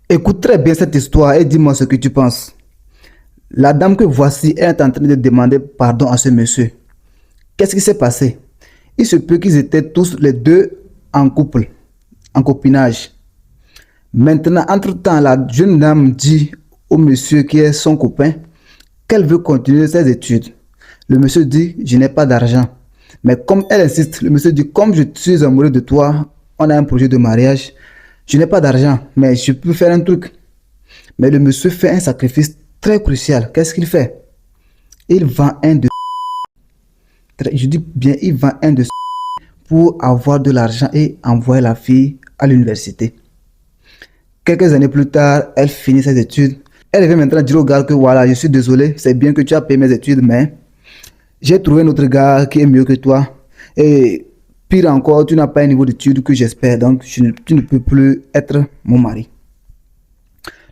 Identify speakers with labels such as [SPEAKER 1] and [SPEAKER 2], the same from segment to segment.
[SPEAKER 1] Écoute très bien cette histoire et dis-moi ce que tu penses. La dame que voici est en train de demander pardon à ce monsieur. Qu'est-ce qui s'est passé? Il se peut qu'ils étaient tous les deux en couple, en copinage. Maintenant, entre-temps, la jeune dame dit au monsieur qui est son copain qu'elle veut continuer ses études. Le monsieur dit, je n'ai pas d'argent. Mais comme elle insiste, le monsieur dit, comme je suis amoureux de toi, on a un projet de mariage, je n'ai pas d'argent, mais je peux faire un truc. Mais le monsieur fait un sacrifice très crucial. Qu'est-ce qu'il fait? Il vend un de... Je dis bien, il vend un de... pour avoir de l'argent et envoyer la fille à l'université. Quelques années plus tard, elle finit ses études. Elle vient maintenant dire au gars que voilà, je suis désolé, c'est bien que tu as payé mes études, mais j'ai trouvé un autre gars qui est mieux que toi. Et pire encore, tu n'as pas un niveau d'études que j'espère, donc tu ne peux plus être mon mari.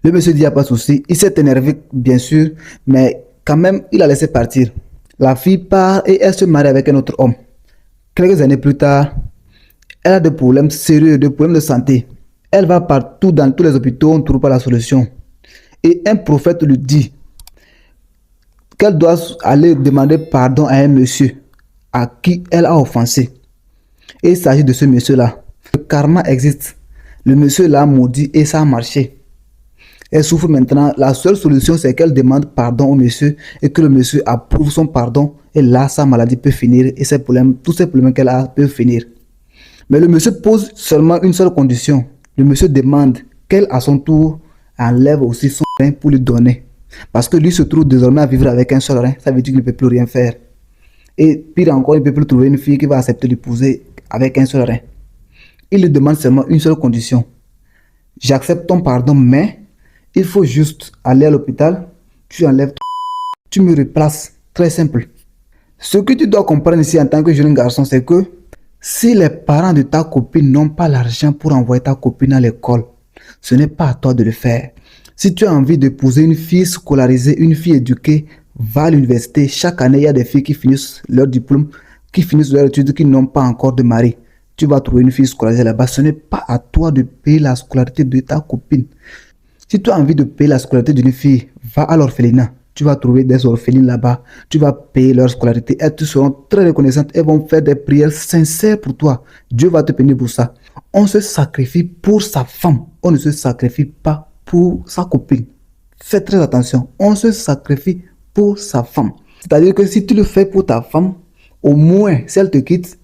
[SPEAKER 1] Le monsieur dit, il n'y a pas de souci. Il s'est énervé, bien sûr, mais quand même, il a laissé partir. La fille part et elle se marie avec un autre homme. Quelques années plus tard, elle a des problèmes sérieux, des problèmes de santé. Elle va partout dans tous les hôpitaux, on ne trouve pas la solution. Et un prophète lui dit qu'elle doit aller demander pardon à un monsieur à qui elle a offensé. Et il s'agit de ce monsieur-là. Le karma existe. Le monsieur l'a maudit et ça a marché. Elle souffre maintenant. La seule solution, c'est qu'elle demande pardon au monsieur et que le monsieur approuve son pardon. Et là, sa maladie peut finir et ses problèmes, tous ces problèmes qu'elle a peuvent finir. Mais le monsieur pose seulement une seule condition. Le monsieur demande qu'elle, à son tour, enlève aussi son rein pour lui donner. Parce que lui se trouve désormais à vivre avec un seul rein. Ça veut dire qu'il ne peut plus rien faire. Et pire encore, il ne peut plus trouver une fille qui va accepter d'épouser avec un seul rein. Il lui demande seulement une seule condition. J'accepte ton pardon, mais il faut juste aller à l'hôpital, tu enlèves ton... tu me replaces. Très simple. Ce que tu dois comprendre ici en tant que jeune garçon, c'est que si les parents de ta copine n'ont pas l'argent pour envoyer ta copine à l'école, ce n'est pas à toi de le faire. Si tu as envie d'épouser une fille scolarisée, une fille éduquée, va à l'université. Chaque année, il y a des filles qui finissent leur diplôme, qui finissent leur étude, qui n'ont pas encore de mari. Tu vas trouver une fille scolarisée là-bas. Ce n'est pas à toi de payer la scolarité de ta copine. Si tu as envie de payer la scolarité d'une fille, va à l'orphelinat. Tu vas trouver des orphelines là-bas. Tu vas payer leur scolarité. Elles te seront très reconnaissantes. Elles vont faire des prières sincères pour toi. Dieu va te bénir pour ça. On se sacrifie pour sa femme. On ne se sacrifie pas pour sa copine. Fais très attention. On se sacrifie pour sa femme. C'est-à-dire que si tu le fais pour ta femme, au moins, si elle te quitte,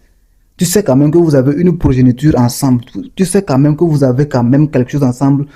[SPEAKER 1] tu sais quand même que vous avez une progéniture ensemble. Tu sais quand même que vous avez quand même quelque chose ensemble.